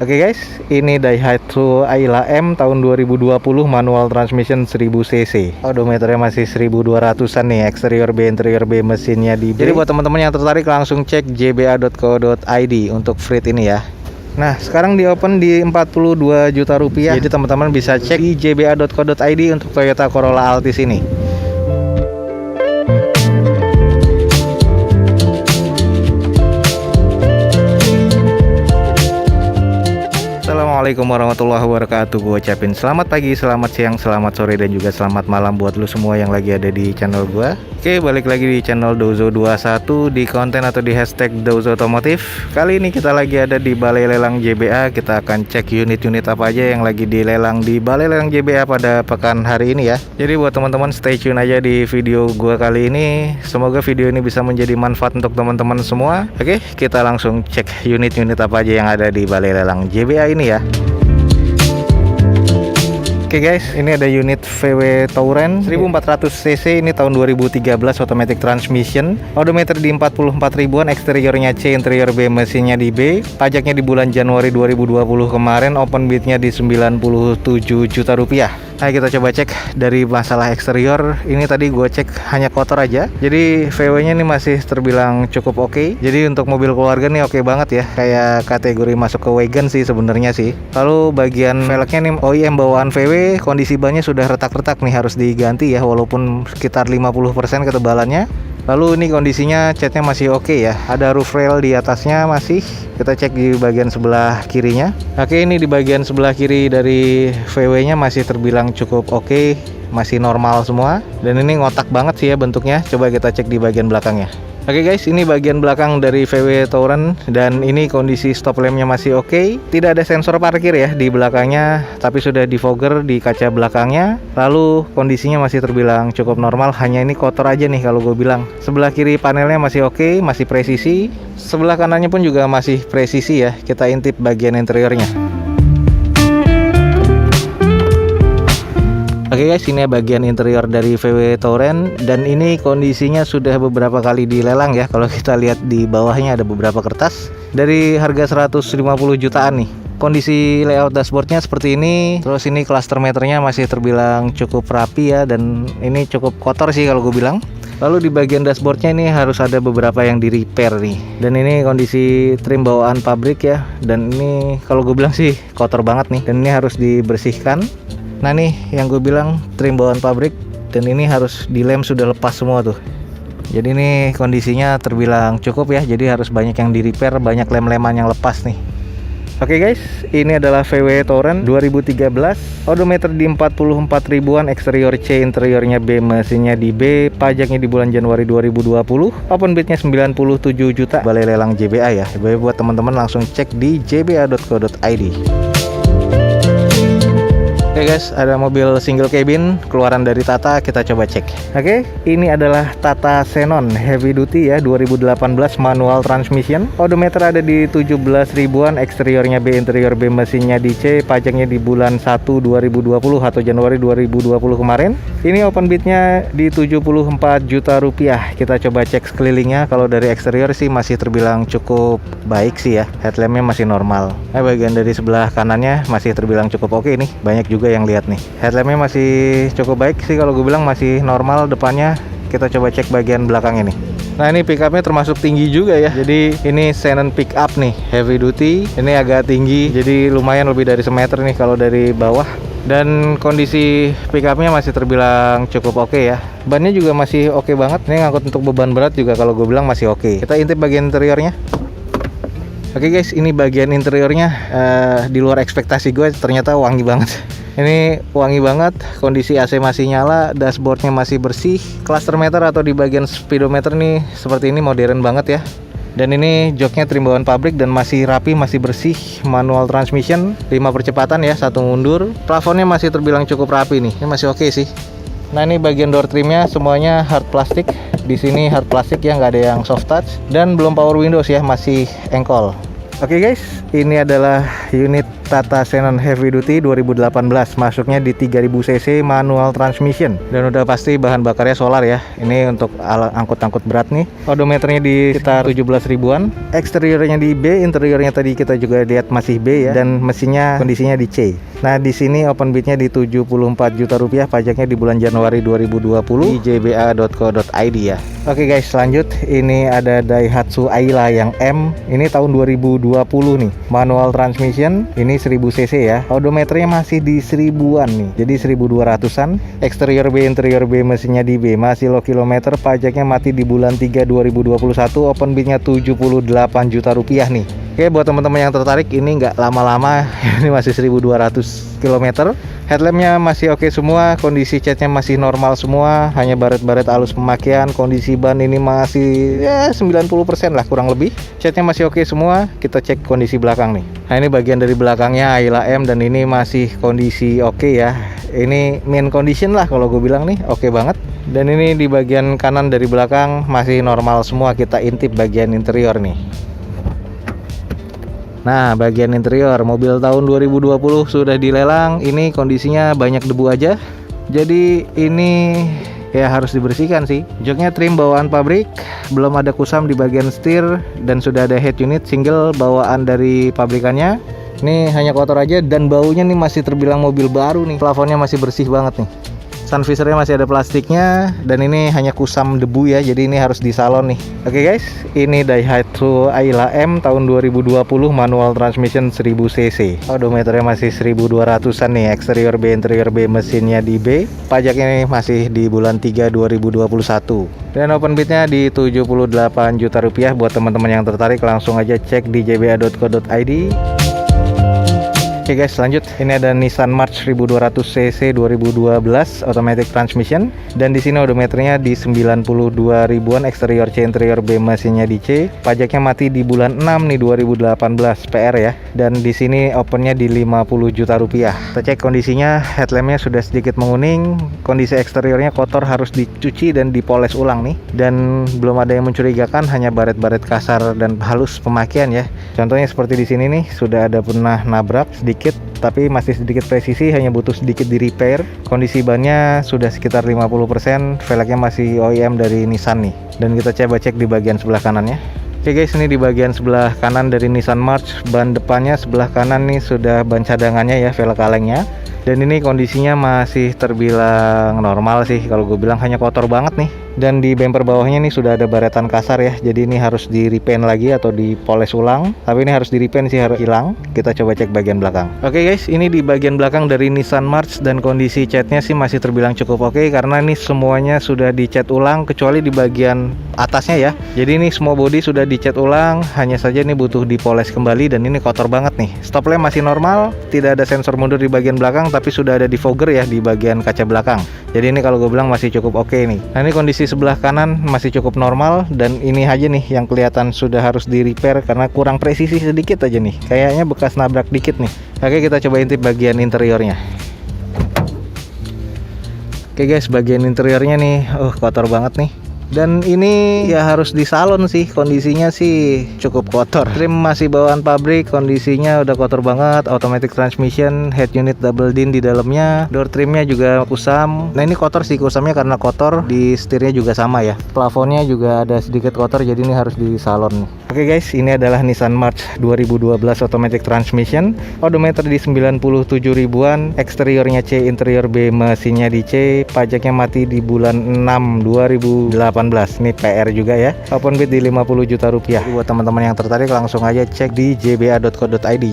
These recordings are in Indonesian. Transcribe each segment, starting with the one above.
Oke guys, ini Daihatsu Ayla M tahun 2020 manual transmission 1000 cc. Odometernya masih 1200-an nih, eksterior B, interior B, mesinnya di B. Jadi buat teman-teman yang tertarik langsung cek jba.co.id untuk Freed ini ya. Nah, sekarang di open di 42 juta rupiah. Jadi teman-teman bisa cek di jba.co.id untuk Toyota Corolla Altis ini. Assalamualaikum warahmatullahi wabarakatuh. Gue ucapin selamat pagi, selamat siang, selamat sore, dan juga selamat malam buat lu semua yang lagi ada di channel gue. Oke, balik lagi di channel Dozo21 di konten atau di hashtag Dozo Otomotif. Kali ini kita lagi ada di Balai Lelang JBA. Kita akan cek unit-unit apa aja yang lagi dilelang di Balai Lelang JBA pada pekan hari ini ya. Jadi buat teman-teman stay tune aja di video gue kali ini. Semoga video ini bisa menjadi manfaat untuk teman-teman semua. Oke, kita langsung cek unit-unit apa aja yang ada di Balai Lelang JBA ini ya. Oke guys, ini ada unit VW Touran 1400 cc, ini tahun 2013, automatic transmission, odometer di 44 ribuan, eksteriornya C, interior B, mesinnya di B, pajaknya di bulan Januari 2020 kemarin, open bidnya di 97 juta rupiah. Nah, kita coba cek dari masalah eksterior. Ini tadi gue cek hanya kotor aja. Jadi VW-nya ini masih terbilang cukup oke. Jadi untuk mobil keluarga nih oke banget ya. Kayak kategori masuk ke wagon sih sebenarnya sih. Lalu bagian velgnya nih OEM bawaan VW, kondisi bannya sudah retak-retak nih, harus diganti ya, walaupun sekitar 50% ketebalannya. Lalu ini kondisinya catnya masih oke ya. Ada roof rail di atasnya masih. Kita cek di bagian sebelah kirinya. Oke, ini di bagian sebelah kiri dari VW-nya masih terbilang cukup oke, masih normal semua. Dan ini ngotak banget sih ya bentuknya. Coba kita cek di bagian belakangnya. Oke guys, ini bagian belakang dari VW Touran, dan ini kondisi stop lampnya masih oke. Tidak ada sensor parkir ya di belakangnya, tapi sudah defogger di kaca belakangnya. Lalu kondisinya masih terbilang cukup normal, hanya ini kotor aja nih kalau gue bilang. Sebelah kiri panelnya masih oke, masih presisi. Sebelah kanannya pun juga masih presisi ya. Kita intip bagian interiornya. Oke guys, ini bagian interior dari VW Touran, dan ini kondisinya sudah beberapa kali dilelang ya. Kalau kita lihat di bawahnya ada beberapa kertas dari harga 150 jutaan nih. Kondisi layout dashboardnya seperti ini. Terus ini cluster meternya masih terbilang cukup rapi ya, dan ini cukup kotor sih kalau gue bilang. Lalu di bagian dashboardnya ini harus ada beberapa yang di repair nih. Dan ini kondisi trim bawaan pabrik ya. Dan ini kalau gue bilang sih kotor banget nih, dan ini harus dibersihkan. Nah nih yang gue bilang trim bawaan pabrik, dan ini harus dilem, sudah lepas semua tuh. Jadi ini kondisinya terbilang cukup ya, jadi harus banyak yang di repair, banyak lem-leman yang lepas nih. Oke guys, ini adalah VW Touran 2013, odometer di 44 ribuan, eksterior C, interiornya B, mesinnya di B, pajaknya di bulan Januari 2020, open bidnya 97 juta, Balai Lelang JBA ya. Buat teman-teman langsung cek di jba.co.id. Oke guys, ada mobil single cabin keluaran dari Tata, kita coba cek. Oke, ini adalah Tata Xenon heavy duty ya, 2018 manual transmission. Odometer ada di 17 ribuan, eksteriornya B, interior B, mesinnya di C, pajaknya di bulan 1 2020 atau Januari 2020 kemarin. Ini open bidnya di 74 juta rupiah. Kita coba cek sekelilingnya. Kalau dari eksterior sih masih terbilang cukup baik sih ya. Headlampnya masih normal. Nah, bagian dari sebelah kanannya masih terbilang cukup oke nih. Banyak juga yang lihat nih. Headlampnya masih cukup baik sih kalau gue bilang, masih normal depannya. Kita coba cek bagian belakang ini. Nah, ini pickupnya termasuk tinggi juga ya. Jadi ini Xenon pickup nih, heavy duty. Ini agak tinggi, jadi lumayan lebih dari semeter nih kalau dari bawah. Dan kondisi pickupnya masih terbilang cukup oke ya. Bannya juga masih oke banget. Ini ngangkut untuk beban berat juga kalau gue bilang masih oke. Kita intip bagian interiornya. Oke guys, ini bagian interiornya di luar ekspektasi gue, ternyata wangi banget. Ini wangi banget, kondisi AC masih nyala, dashboardnya masih bersih. Cluster meter atau di bagian speedometer nih seperti ini, modern banget ya. Dan ini joknya trim bawaan pabrik dan masih rapi, masih bersih. Manual transmission, 5 percepatan ya, 1 mundur. Plafonnya masih terbilang cukup rapi nih, ini masih oke sih. Nah, ini bagian door trimnya semuanya hard plastik. Di sini hard plastik ya, nggak ada yang soft touch. Dan belum power windows ya, masih engkol. Oke guys, ini adalah unit Tata Xenon Heavy Duty 2018, masuknya di 3000 cc manual transmission, dan udah pasti bahan bakarnya solar ya. Ini untuk angkut-angkut berat nih. Odometernya di sekitar 17 ribuan. Eksteriornya di B, interiornya tadi kita juga lihat masih B ya, dan mesinnya kondisinya di C. Nah, di sini open bidnya di 74 juta rupiah, pajaknya di bulan Januari 2020 di jba.co.id ya. Oke guys, lanjut. Ini ada Daihatsu Ayla yang M. Ini tahun 2020 nih. Manual transmission. Ini 1000 cc ya. Odometernya masih di 1000-an nih. Jadi 1200-an. Eksterior B, interior B, mesinnya di B. Masih low kilometer, pajaknya mati di bulan 3 2021. Open bidnya 78 juta rupiah nih. Oke, buat teman-teman yang tertarik, ini nggak lama-lama. Ini masih 1200 km. Headlampnya masih oke semua, kondisi catnya masih normal semua, hanya baret-baret halus pemakaian. Kondisi ban ini masih ya 90% lah kurang lebih. Catnya masih oke semua. Kita cek kondisi belakang nih. Nah, ini bagian dari belakangnya Ayla M, dan ini masih kondisi oke ya. Ini main condition lah kalau gue bilang nih, oke banget. Dan ini di bagian kanan dari belakang masih normal semua. Kita intip bagian interior nih. Nah, bagian interior mobil tahun 2020 sudah dilelang. Ini kondisinya banyak debu aja. Jadi ini ya harus dibersihkan sih. Joknya trim bawaan pabrik, belum ada kusam di bagian setir, dan sudah ada head unit single bawaan dari pabrikannya. Ini hanya kotor aja, dan baunya nih masih terbilang mobil baru nih. Plafonnya masih bersih banget nih. Sun visor-nya masih ada plastiknya, dan ini hanya kusam debu ya, jadi ini harus di salon nih. Oke guys, ini Daihatsu Ayla M tahun 2020 manual transmission 1000 cc. Odometernya masih 1200-an nih. Eksterior B, interior B, mesinnya di B. Pajaknya nih masih di bulan 3 2021. Dan open bidnya di 78 juta rupiah. Buat teman-teman yang tertarik, langsung aja cek di jba.co.id. Oke guys, lanjut. Ini ada Nissan March 1200 cc 2012 automatic transmission, dan di sini odometernya di 92 ribuan. Eksterior C, interior B, mesinnya di C. Pajaknya mati di bulan 6 nih 2018 PR ya. Dan di sini opennya di 50 juta rupiah. Kita cek kondisinya. Headlampnya sudah sedikit menguning. Kondisi eksteriornya kotor, harus dicuci dan dipoles ulang nih. Dan belum ada yang mencurigakan, hanya baret-baret kasar dan halus pemakaian ya. Contohnya seperti di sini nih, sudah ada pernah nabrak sedikit, tapi masih sedikit presisi, hanya butuh sedikit di repair. Kondisi bannya sudah sekitar 50%, velgnya masih OEM dari Nissan nih. Dan kita coba cek di bagian sebelah kanannya. Oke guys, ini di bagian sebelah kanan dari Nissan March, ban depannya sebelah kanan nih sudah ban cadangannya ya, velg kalengnya. Dan ini kondisinya masih terbilang normal sih, kalau gue bilang hanya kotor banget nih. Dan di bumper bawahnya nih sudah ada baretan kasar ya, jadi ini harus di repaint lagi atau dipoles ulang. Tapi ini harus di repaint sih, harus hilang. Kita coba cek bagian belakang. Oke guys, ini di bagian belakang dari Nissan March, dan kondisi catnya sih masih terbilang cukup oke, karena ini semuanya sudah dicat ulang kecuali di bagian atasnya ya. Jadi ini semua bodi sudah dicat ulang, hanya saja ini butuh dipoles kembali, dan ini kotor banget nih. Stop lamp masih normal, tidak ada sensor mundur di bagian belakang, tapi sudah ada defogger ya di bagian kaca belakang. Jadi ini kalau gue bilang masih cukup oke nih. Nah, ini kondisi sebelah kanan masih cukup normal, dan ini aja nih yang kelihatan sudah harus di repair karena kurang presisi sedikit aja nih. Kayaknya bekas nabrak dikit nih. Oke, kita coba intip bagian interiornya. Oke guys, bagian interiornya nih, kotor banget nih. Dan ini ya harus di salon sih, kondisinya sih cukup kotor. Trim masih bawaan pabrik, kondisinya udah kotor banget. Automatic transmission, head unit double din di dalamnya. Door trimnya juga kusam. Nah, ini kotor sih, kusamnya karena kotor. Di setirnya juga sama ya. Plafonnya juga ada sedikit kotor, jadi ini harus di salon nih. Oke guys, ini adalah Nissan March 2012 automatic transmission. Odometer di 97 ribuan. Eksteriornya C, interior B, mesinnya di C. Pajaknya mati di bulan 6 2018. Ini PR juga ya. Open bid di 50 juta rupiah. Buat teman-teman yang tertarik, langsung aja cek di jba.co.id.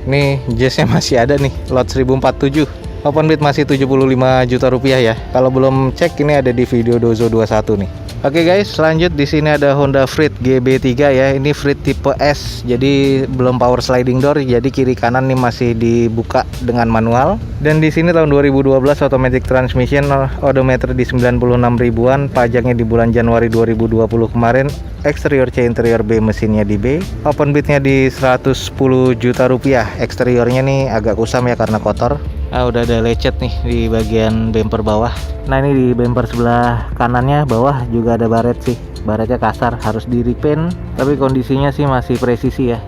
Nih jazznya masih ada nih, lot 1047. Open bid masih 75 juta rupiah ya. Kalau belum cek, ini ada di video Dozo 21 nih. Oke guys, lanjut. Di sini ada Honda Freed GB3 ya. Ini Freed tipe S, jadi belum power sliding door, jadi kiri kanan nih masih dibuka dengan manual. Dan di sini tahun 2012 automatic transmission, odometer di 96 ribuan, pajaknya di bulan Januari 2020 kemarin. Eksterior C, interior B, mesinnya di B. Open bidnya di 110 juta rupiah. Eksteriornya nih agak kusam ya karena kotor. Udah ada lecet nih di bagian bumper bawah. Nah, ini di bumper sebelah kanannya bawah juga ada baret sih. Baretnya kasar, harus di repaint, tapi kondisinya sih masih presisi ya.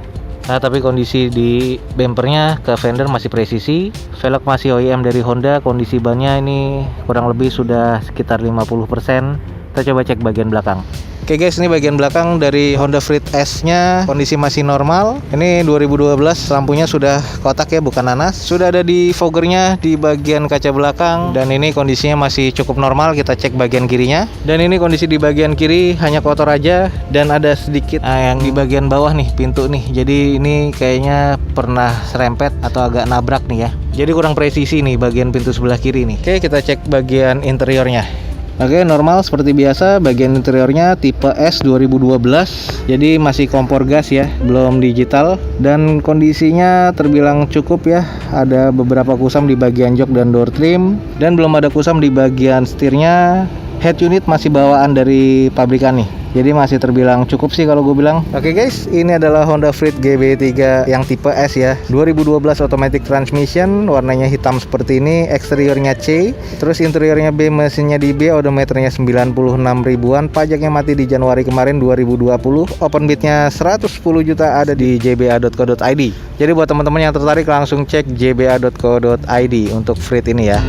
Nah, tapi kondisi di bempernya ke fender masih presisi, velg masih OEM dari Honda, kondisi bannya ini kurang lebih sudah sekitar 50%. Kita coba cek bagian belakang. Oke guys, ini bagian belakang dari Honda Freed S-nya, kondisi masih normal. Ini 2012, lampunya sudah kotak ya, bukan nanas. Sudah ada di foggernya di bagian kaca belakang, dan ini kondisinya masih cukup normal. Kita cek bagian kirinya. Dan ini kondisi di bagian kiri hanya kotor aja, dan ada sedikit yang di bagian bawah nih, pintu nih. Jadi ini kayaknya pernah serempet atau agak nabrak nih ya. Jadi kurang presisi nih bagian pintu sebelah kiri nih. Oke, kita cek bagian interiornya. Oke, normal seperti biasa. Bagian interiornya tipe S 2012. Jadi masih kompor gas ya, belum digital. Dan kondisinya terbilang cukup ya. Ada beberapa kusam di bagian jok dan door trim, dan belum ada kusam di bagian setirnya. Head unit masih bawaan dari pabrikan nih. Jadi masih terbilang cukup sih kalau gue bilang. Oke guys, ini adalah Honda Freed GB3 yang tipe S ya, 2012 automatic transmission, warnanya hitam seperti ini, eksteriornya C, terus interiornya B, mesinnya di B, odometernya 96 ribuan, pajaknya mati di Januari kemarin 2020, open bidnya 110 juta, ada di jba.co.id. Jadi buat teman-teman yang tertarik langsung cek jba.co.id untuk Freed ini ya.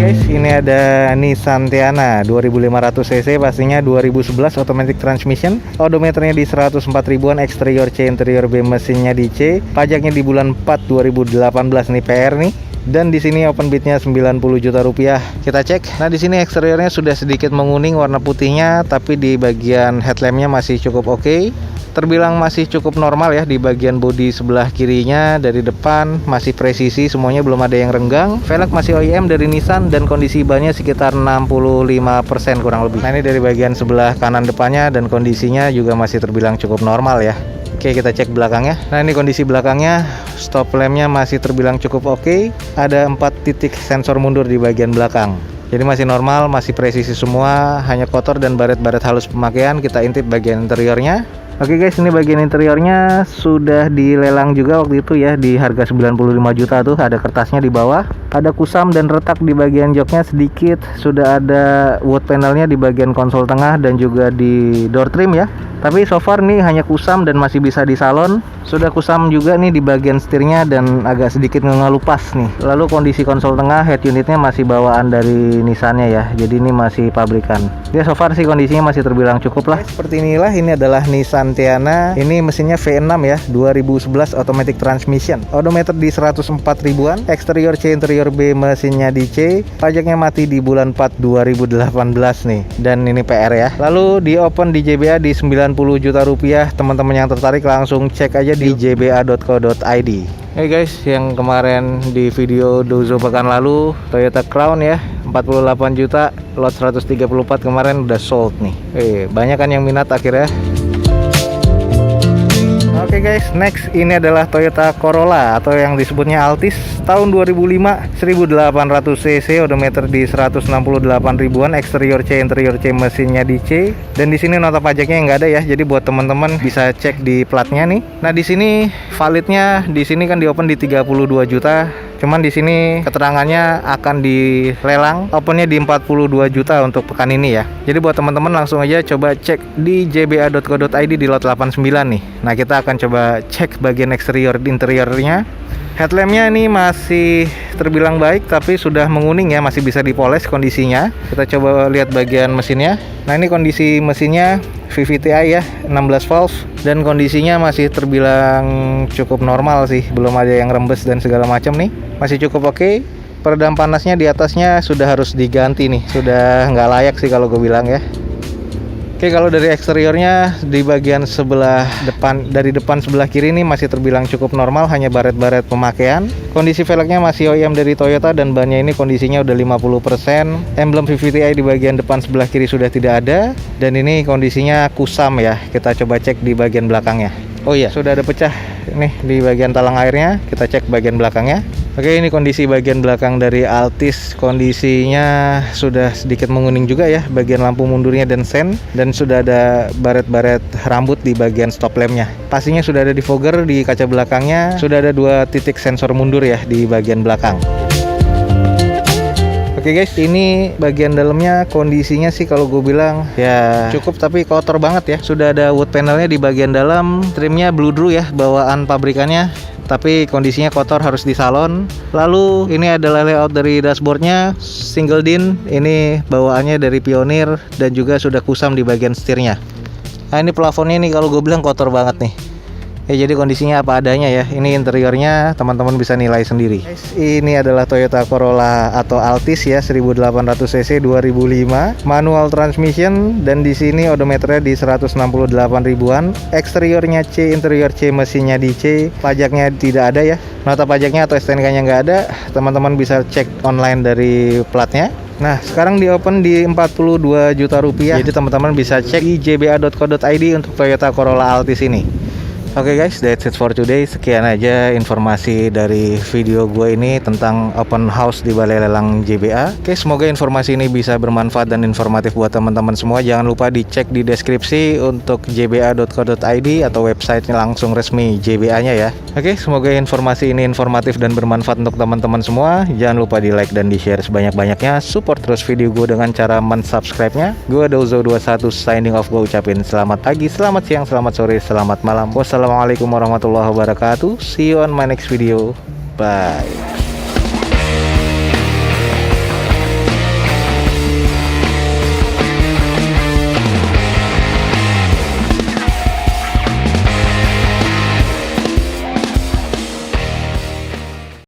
Guys, ini ada Nissan Teana 2500 cc, pastinya 2011 automatic transmission, odometernya di 104 ribuan, eksterior C, interior B, mesinnya di C, pajaknya di bulan 4 2018 nih, PR nih. Dan di sini open bidnya 90 juta rupiah. Kita cek. Nah, di sini eksteriornya sudah sedikit menguning warna putihnya, tapi di bagian headlampnya masih cukup oke. Terbilang masih cukup normal ya. Di bagian bodi sebelah kirinya dari depan masih presisi, semuanya belum ada yang renggang. Velg masih OEM dari Nissan, dan kondisi bannya sekitar 65% kurang lebih. Nah, ini dari bagian sebelah kanan depannya, dan kondisinya juga masih terbilang cukup normal ya. Oke, kita cek belakangnya. Nah, ini kondisi belakangnya, stop lampnya masih terbilang cukup oke. Ada 4 titik sensor mundur di bagian belakang. Jadi masih normal, masih presisi semua, hanya kotor dan baret-baret halus pemakaian. Kita intip bagian interiornya. Oke guys, ini bagian interiornya sudah dilelang juga waktu itu ya, di harga 95 juta tuh, ada kertasnya di bawah. Ada kusam dan retak di bagian joknya sedikit. Sudah ada wood panelnya di bagian konsol tengah dan juga di door trim ya. Tapi so far nih hanya kusam dan masih bisa di salon. Sudah kusam juga nih di bagian setirnya dan agak sedikit ngelupas nih. Lalu kondisi konsol tengah, head unitnya masih bawaan dari Nissan-nya ya. Jadi ini masih pabrikan. Ya so far sih kondisinya masih terbilang cukup lah. Seperti inilah, ini adalah Nissan Teana. Ini mesinnya V6 ya, 2011 automatic transmission. Odometer di 104 ribuan, eksterior C, interior B, mesinnya di C. Pajaknya mati di bulan 4 2018 nih. Dan ini PR ya. Lalu di open di JBA di 90 juta rupiah. Teman-teman yang tertarik langsung cek aja di jba.co.id. Hey guys, yang kemarin di video Dozo pekan lalu, Toyota Crown ya, 48 juta, lot 134 kemarin udah sold nih. Banyak kan yang minat akhirnya. Oke guys, next ini adalah Toyota Corolla atau yang disebutnya Altis, tahun 2005, 1800 cc, odometer di 168 ribuan, eksterior C, interior C, mesinnya di C. Dan di sini nota pajaknya nggak ada ya, jadi buat teman-teman bisa cek di platnya nih. Nah, di sini validnya di sini kan di open di 32 juta. Cuman di sini keterangannya akan dilelang, opennya di 42 juta untuk pekan ini ya. Jadi buat teman-teman langsung aja coba cek di jba.co.id di lot 89 nih. Nah, kita akan coba cek bagian eksterior interiornya. Headlampnya ini masih terbilang baik, tapi sudah menguning ya, masih bisa dipoles kondisinya. Kita coba lihat bagian mesinnya. Nah, ini kondisi mesinnya VVTi ya, 16 valve, dan kondisinya masih terbilang cukup normal sih, belum ada yang rembes dan segala macam nih, masih cukup oke. Peredam panasnya di atasnya sudah harus diganti nih, sudah nggak layak sih kalau gue bilang ya. Oke, kalau dari eksteriornya di bagian sebelah depan, dari depan sebelah kiri ini masih terbilang cukup normal, hanya baret-baret pemakaian. Kondisi velgnya masih OEM dari Toyota dan bannya ini kondisinya udah 50%. Emblem VVTi di bagian depan sebelah kiri sudah tidak ada, dan ini kondisinya kusam ya. Kita coba cek di bagian belakangnya. Oh iya, sudah ada pecah nih di bagian talang airnya. Kita cek bagian belakangnya. Oke, ini kondisi bagian belakang dari Altis. Kondisinya sudah sedikit menguning juga ya, bagian lampu mundurnya dan sen, dan sudah ada baret-baret rambut di bagian stop lampnya. Pastinya sudah ada di fogger di kaca belakangnya. Sudah ada 2 titik sensor mundur ya di bagian belakang. Oke guys, ini bagian dalamnya kondisinya sih kalau gue bilang ya cukup, tapi kotor banget ya. Sudah ada wood panelnya di bagian dalam, trimnya Blue Drew ya, bawaan pabrikannya, tapi kondisinya kotor, harus di salon. Lalu ini adalah layout dari dashboardnya, single din, ini bawaannya dari Pioneer dan juga sudah kusam di bagian setirnya. Nah ini plafonnya nih kalau gue bilang kotor banget nih. Ya jadi kondisinya apa adanya ya. Ini interiornya teman-teman bisa nilai sendiri. Ini adalah Toyota Corolla atau Altis ya, 1800 cc 2005, manual transmission, dan di sini odometernya di 168 ribuan. Eksteriornya C, interior C, mesinnya di C. Pajaknya tidak ada ya. Nota pajaknya atau STNK-nya nggak ada. Teman-teman bisa cek online dari platnya. Nah, sekarang di open di 42 juta rupiah. Jadi teman-teman bisa cek di jba.co.id untuk Toyota Corolla Altis ini. Oke guys, that's it for today. Sekian aja informasi dari video gue ini tentang open house di Balai Lelang JBA. Oke, semoga informasi ini bisa bermanfaat dan informatif buat teman-teman semua. Jangan lupa dicek di deskripsi untuk jba.co.id atau websitenya langsung resmi JBA-nya ya. Oke, semoga informasi ini informatif dan bermanfaat untuk teman-teman semua. Jangan lupa di like dan di share sebanyak-banyaknya. Support terus video gue dengan cara mensubscribe-nya. Gue Dozo21 signing off. Gue ucapin selamat pagi, selamat siang, selamat sore, selamat malam. Wassalamualaikum warahmatullahi wabarakatuh. See you on my next video. Bye.